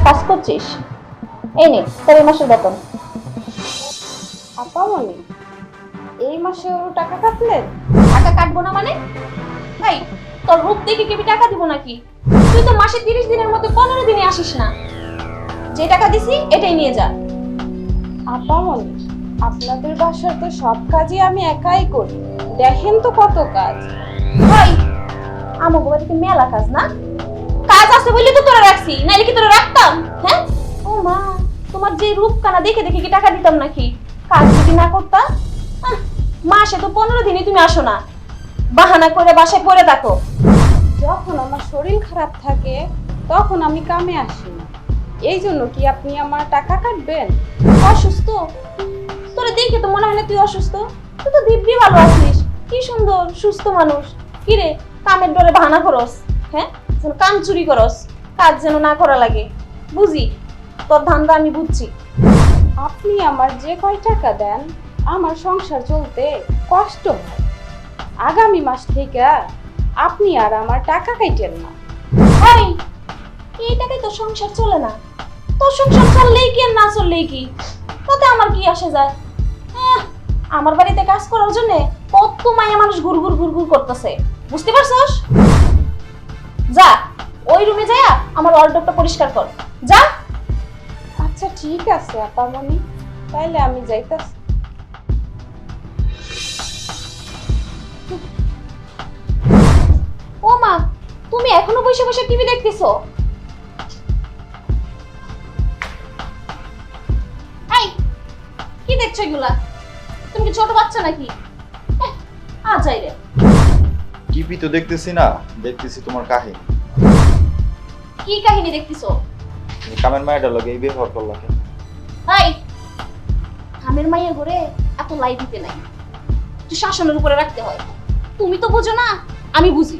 কাজ করছিস? এই নে তোর এই মাসের বেতন। আপামনি, এই মাসে ওর টাকা কাটলেন? টাকা কাটবো না মানে? এই তোর রূপ দেখে কি আমি টাকা দিব নাকি? তুই তো মাসে 30 দিনের মধ্যে 15 দিনে আসিস না। যে টাকা দিছি এটাই নিয়ে যা। আপামনি, আপনাদের বাসার তো সব কাজই আমি একাই করি, দেখেন তো কত কাজ। ভাই আমার বাড়িতে মেলা কাজ না? কাজ আছে বলে তো তোরা রাখছি, নাইলে কি তোরা রাখতাম? হ্যাঁ ও মা, তোমার যে রূপ কানা দেখে দেখে কি টাকা দিতাম নাকি? কাজ যদি না করতা, মাসে তো 15 দিনই তুমি আসো না, বাহানা করে বাসায় পড়ে থাকো। যখন আমার শরীর খারাপ থাকে তখন আমি কামে আসি না, এই জন্য কি আপনি আমার টাকা কাটবেন? অসুস্থ? তোরা দেখে তো মনে হয় না তুই অসুস্থ। তুই তো দিব্যি ভালো আছিস, কি সুন্দর সুস্থ মানুষ। কি রে কামের ডরে বাহানা করস? হ্যাঁ যেন কাম চুরি করস, কাজ যেন না করা লাগে। বুঝি তোর ধান্দা আমি বুঝছি। আপনি আমার যে কয় টাকা দেন আমার সংসার চলতে কষ্ট হয়। আগামী মাস থেকে আপনি আর আমার টাকা কাটেন না। এই এই টাকায় তো সংসার চলে না। তোর সংসার চললেই কি আর না চললেই কি, তাতে আমার কি আসে যায়? আমার বাড়িতে কাজ করার জন্য কত মায়া মানুষ ঘুরঘুর ঘুরঘুর করতেছে, বুঝতে পারছস? যা ওই রুমে যায়া আমার ওয়ার্ডরোবটা পরিষ্কার কর, যা। আচ্ছা ঠিক আছে আপামনি, তাইলে আমি যাইতাছি। ও মা, তুমি এখনো বসে বসে টিভি দেখতেছো? এই কি দেখছো এগুলা? তুমি কি ছোট বাচ্চা নাকি? যাই রে। টিভি তো দেখতেছি না, দেখতেছি তোমার কাহিনী। কি কাহিনী দেখতেছো? তুমি কামের মায়ের লগে এই ব্যবহার করলা কেন? এই কামের মাইয়া ঘরে এত লাই দিতে নাই, তুই শাসনের উপরে রাখতে হয়। তুমি তো বুঝো না, আমি বুঝি।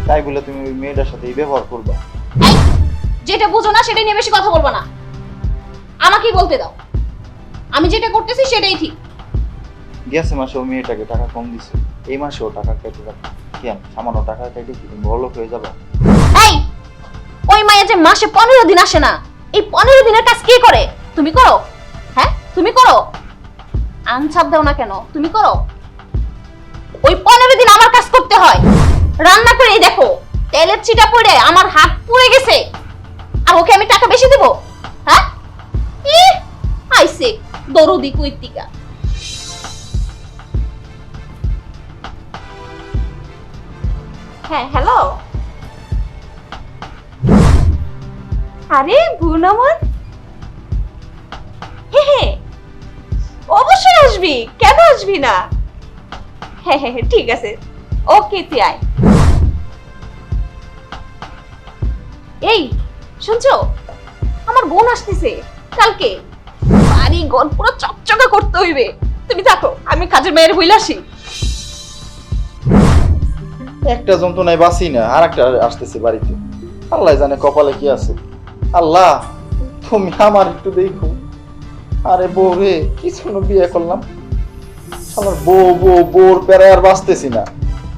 তাই বলে তুমি ওই মেয়েটার সাথে এই ব্যবহার করবা? এই যেটা বুঝো না সেটা নিয়ে বেশি কথা বলবা না, আমাকেই বলতে দাও। আমি যেটা করতেছি সেটাই ঠিক। গেছে মাসে ওই মেয়েটাকে টাকা কম দিছে, এই মাসেও টাকা কেটে রাখো কেন? সামান্য টাকা কেটে কি তুমি বড়লোক হয়ে যাবা? এই ওই মায়া যে মাসে 15 দিন আসে না, এই 15 দিনের কাজ কে করে? তুমি করো? হ্যাঁ তুমি করো? আনসাপ দাও না কেন? তুমি করো? ওই 15 দিন আমার কাজ করতে হয়। রান্না করে এই দেখো তেলের ছিটা পড়ে আমার হাত পুড়ে গেছে, আর ওকে আমি টাকা বেশি দেব? হ্যাঁ আইসে দরদি কইতিকা। হ্যাঁ হ্যালো, আরে বোন আমার, হ্যাঁ অবশ্যই আসবি, কেন আসবি না? হ্যাঁ হ্যাঁ হ্যাঁ ঠিক আছে, ওকে তুই আয়। এই শুনছো, আমার বোন আসতেছে কালকে, বাড়ি ঘর পুরো চকচকা করতে হইবে। তুমি থাকো, আমি কাজের মেয়ের বইলে আসি। একটা যন্ত্রণায় বাঁচি না, আর একটা আসতেছে বাড়িতে। আল্লাহ জানে কপালে কি আছে। আল্লাহ তুমি আমার একটু দেখো। আরে বউ রে, কিছু বিয়ে করলাম, আমার বউ বউ বোর প্যারায় আর বাঁচতেছি না।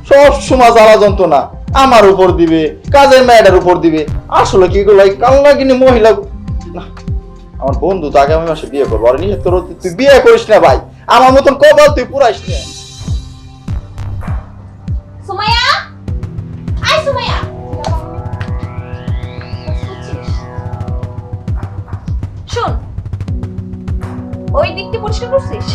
সব সময় জ্বালা যন্ত্রণা আমার উপর দিবে, কাজের মেয়েটার উপর দিবে। আসলে কি এগুলো কাল্লা কিনে মহিলা না। আমার বন্ধু তো আগামী মাসে বিয়ে করবো, আর নিজে তোর তুই বিয়ে করিস না ভাই, আমার মতন কপাল তুই পুরাইস না। সুমাইয়া, আয় সুমাইয়া। শোন, ওই দিকটি পরিষ্কার করছিস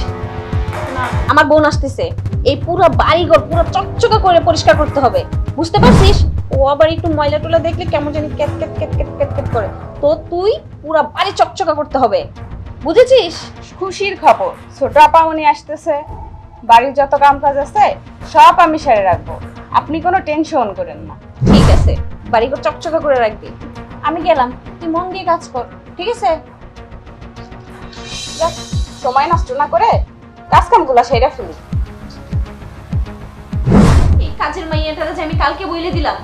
না? আমার বোন আসতেছে, এই পুরো বাড়িঘর পুরো চকচকা করে পরিষ্কার করতে হবে, বুঝতে পারছিস? ও আবার একটু ময়লা টয়লা দেখলে কেমন জানি cat cat cat cat cat cat করে। তো তুই পুরো বাড়ি চকচকা করতে হবে, বুঝেছিস? খুশির খবর, ছোট আপামনি আসতেছে, বাড়ির যত কাম কাজ আছে সব আমি সেরে রাখবো, আপনি কোনো টেনশন করেন না। ঠিক আছে, বাড়িঘর চকচকা করে রাখবি। আমি গেলাম, তুই মন দিয়ে কাজ কর, ঠিক আছে? যাক, সময় নষ্ট না করে কাজ কামগুলো সেরে ফেলি। এই কাজের মাইয়াটারে যে আমি কালকে বইলে দিলাম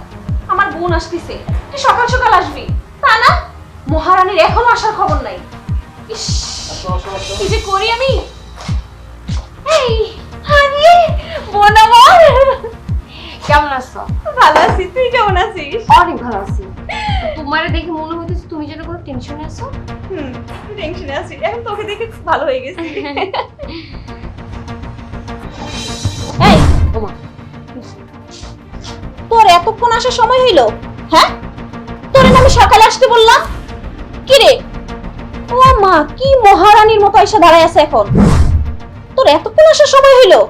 আমার বোন আসতেছে, তুই সকাল সকাল আসবি, তা না মহারানীর এখনো আসার খবর নাই। ইস কি যে করি আমি। এই আরে বোন আমার, কেমন আছো? ভালো আছি, তুই কেমন আছিস? অনেক ভালো আছি। তোমারে দেখে মনে হইতেছে তুমি যেন কোনো টেনশনে আছো? একটু টেনশনে আছি, এখন তোকে দেখে খুব ভালো হয়ে গেছি। এই ওমা, তোর এতক্ষণ আসার সময় হইলো? হ্যাঁ, তোর না আমি সকালে আসতে বললাম। কি রে, ও মা, কি মহারানীর মতো এসে দাঁড়ায় আছে এখন। তোর এতক্ষণ আসার সময় হইলো?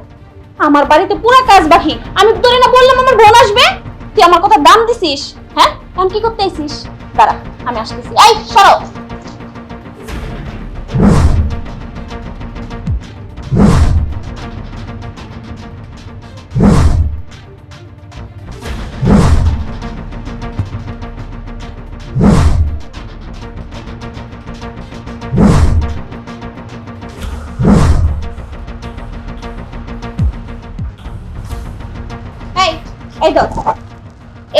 আমার বাড়িতে পুরো কাজ বাকি। আমি তোরে না বললাম আমার বোন আসবে? তুই আমার কথা দাম দিছিস? হ্যাঁ, এখন কি করতে আইছিস? দাঁড়া, আমি আসতেছি। এই সরো। এই এই তো,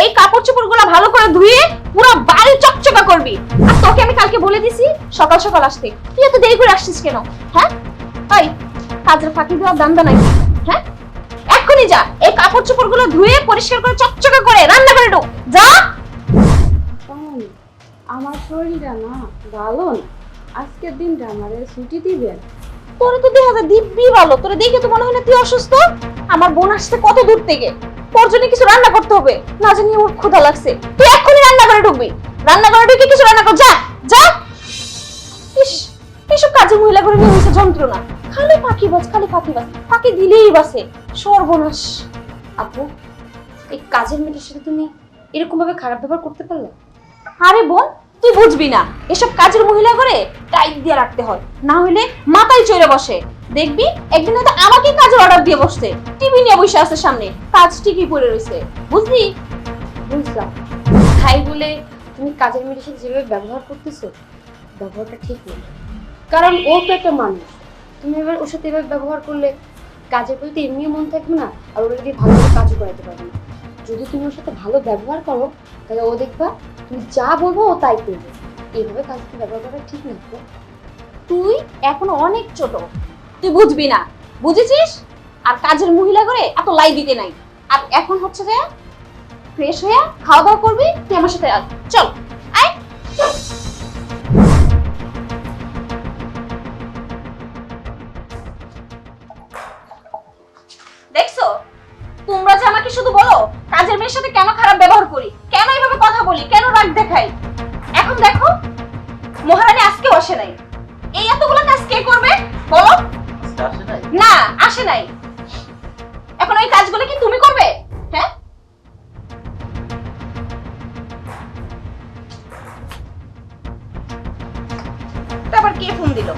এই কাপড় চোপড়গুলো ভালো করে ধুয়ে পুরো বাড়ি চকচকা করবি। আর তোকে আমি কালকে বলে দিছি সকাল সকাল আসতে, তুই এত দেরি করে আসছিস কেন? হ্যাঁ, এই কাজের ফাঁকি দেওয়ার দান্দা নাকি? হ্যাঁ, এক্ষুনি যা, এই কাপড় চোপড়গুলো ধুয়ে পরিষ্কার করে চকচকা করে রান্না করে ঢোক, যা। আপামনি, আমার শরীরটা না ভালো না, আজকের দিনটা আমারে ছুটি দিবেন। তোরে তো দেখা যায় দিব্যি ভালো, তোরে দেখে তো মনে হয় না তুই অসুস্থ। আমার বোন আসছে কত দূর থেকে, তোর জন্য কিছু রান্না করতে হবে, না জানি ওর ক্ষুধা লাগছে। তুই এক্ষুনি রান্না করে ঢুকবি, রান্না করে ঢুকে কিছু রান্না কর, যা যা। ইস, এইসব কাজের মহিলা করে নিয়ে হয়েছে যন্ত্রণা, খালি ফাঁকিবাজ, খালি ফাঁকিবাজ, ফাঁকি দিলেই বাসে, সর্বনাশ। আপু, এই কাজের মেয়েটার সাথে তুমি এরকম ভাবে খারাপ ব্যবহার করতে পারলে? আরে বোন, তুই বুঝবি না, এসব কাজের মহিলা করে টাইট দিয়ে রাখতে হয়, না হলে মাথায় চড়ে বসে। দেখবি একদিন হয়তো আমাকে কাজের অর্ডার দিয়ে বসছে, টিভি নিয়ে বসে আছে সামনে, কাজ ঠিকই পড়ে রয়েছে, বুঝলি? বুঝলাম, তাই বলে তুমি কাজের মেয়েটার সাথে যেভাবে ব্যবহার করতেছো, ব্যবহারটা ঠিক নেই। কারণ ও তো একটা মানুষ, তুমি এবার ওর সাথে এভাবে ব্যবহার করলে কাজের প্রতি এমনি মন থাকবে না, আর ওরা যদি ভালোভাবে কাজও করাতে পারবে না। যদি তুমি ওর সাথে ভালো ব্যবহার করো, তাহলে ও দেখবা তুমি যা বলবো ও তাই করবে। এইভাবে কাজকে ব্যবহার করা ঠিক না তো। তুই এখনো অনেক ছোট, তুই বুঝবি না, বুঝেছিস? আর কাজের মহিলা করে এত লাই দিতে নাই। আর এখন হচ্ছে যে ফ্রেশ হয়ে খাওয়া দাওয়া করবি, তুই আমার সাথে আয়, চল আয়। দেখছো, তোমরা যে আমাকে শুধু বলো কাজের মেয়ের সাথে কেন খারাপ ব্যবহার করি, কেন এইভাবে কথা বলি, কেন রাগ দেখাই। এখন দেখো, মহারানী আজকেও আসে নাই। এই এতগুলো কাজ কে করবে বলো? আজকে আসে নাই? না, আসে নাই। এখন ওই কাজগুলো কি তুমি করবে? হ্যাঁ, তারপর কে ফোন দিল?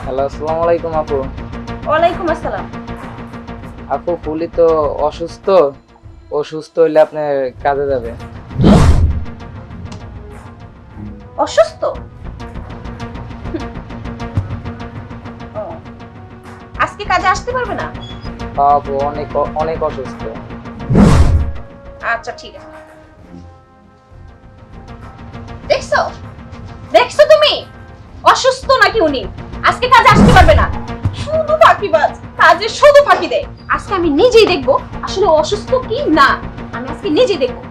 হ্যালো, আসসালামু আলাইকুম আপু। ওয়ালাইকুম আসসালাম। আপু, ফুলি তো অসুস্থ, অসুস্থ হইলে আপনার কাজে যাবে। অসুস্থ? ও, আজকে কাজে আসতে পারবে না? আপু অনেক অনেক অসুস্থ। আচ্ছা ঠিক আছে। দেখছো, দেখছো তুমি অসুস্থ নাকি উনি, আজকে কাজে আসতে পারবে না। শুধু ফাঁকিবাজ, কাজে শুধু ফাঁকি দেয়। আজকে আমি নিজেই দেখবো আসলে ও অসুস্থ কি না, আমি আজকে নিজেই দেখবো।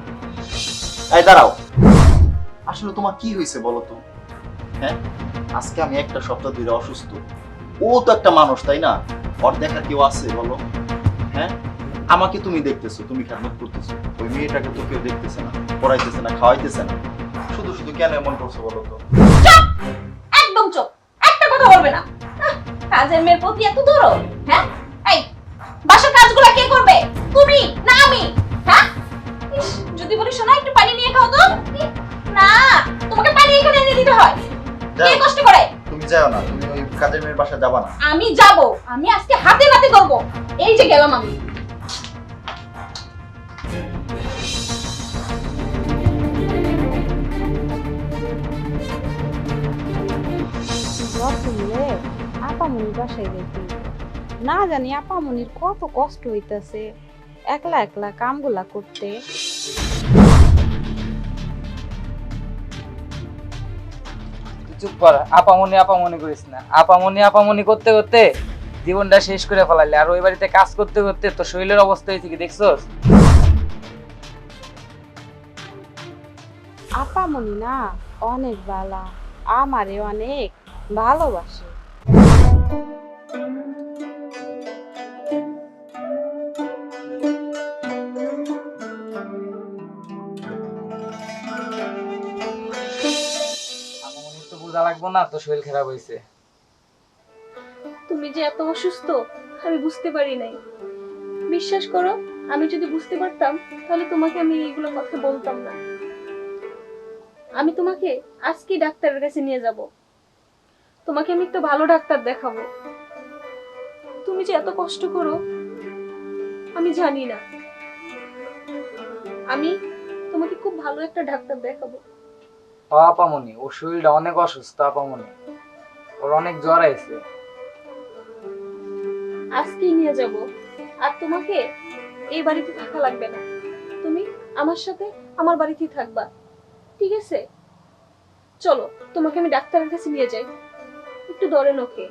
এই দাঁড়াও, আসলে তোমার কি হয়েছে বলো তো? হ্যাঁ, আজকে আমি একটা সপ্তাহ ধরে অসুস্থ। ও তো একটা মানুষ, তাই না? ওর দেখার কেউ আছে বলো? হ্যাঁ, আমাকে তুমি দেখতেছো, তুমি খেদমত করতেছো, ওই মেয়েটাকে তো কেউ দেখতেছে না, পড়াইতেছে না, খাওয়াইতেছে না। শুধু শুধু কেন এমন করছো বলো তো? চুপ, একদম চুপ, একটা কথা বলবে না। আহ, কাজের মেয়ের প্রতি এত দরদ? হ্যাঁ, এই বাসার কাজগুলো কে করবে, তুমি না আমি? হ্যাঁ, ইস, যদি বলি শোনা একটু পানি নিয়ে খাও তো। না, তোমাকে পানি এখানে এনে দিতে হয়, কে যাও, কষ্ট করে? তুমি যাও না, তুমি ওই কাজের মেয়ের বাসায় যাবা না। আমি যাব, আমি আজকে হাতে নাতে করবো। এই যে গেলাম আমি। রতনরে আপামনির বাসায় গেছি, না জানি আপামনির কত কষ্ট হইতাছে একলা একলা কামগুলা করতে। চুপ কর, আপামনি আপামনি করিস না। আপামনি আপামনি করতে করতে জীবনটা শেষ করে ফেলাইলে, আর ওই বাড়িতে কাজ করতে করতে তোর শরীরের অবস্থা হয়েছে কি দেখছস? আপামনি না অনেক বালা, আমারে অনেক ভালোবাসে। আপামনি তো বোঝা লাগবো না, তো শরীর খারাপ হয়েছে। তুমি যে এত অসুস্থ আমি বুঝতে পারি নাই। বিশ্বাস করো, আমি যদি বুঝতে পারতাম তাহলে তোমাকে আমি এইগুলো কথা বলতাম না। আমি তোমাকে আজকেই ডাক্তারের কাছে নিয়ে যাব। তোমাকে আমি একটু ভালো ডাক্তার দেখাবো। তুমি যে এত কষ্ট করো আমি জানি না। আমি তোমাকে খুব ভালো একটা ডাক্তার দেখাবো। আপামনি ওর শরীরটা অনেক অসুস্থ আপামনি, ওর অনেক জ্বর আইছে। আজকেই নিয়ে যাব। আর তোমাকে এই বাড়িতে থাকা লাগবে না, তুমি আমার সাথে আমার বাড়িতেই থাকবা, ঠিক আছে? চলো তোমাকে আমি ডাক্তারের কাছে নিয়ে যাই, একটু ধরে ওকে।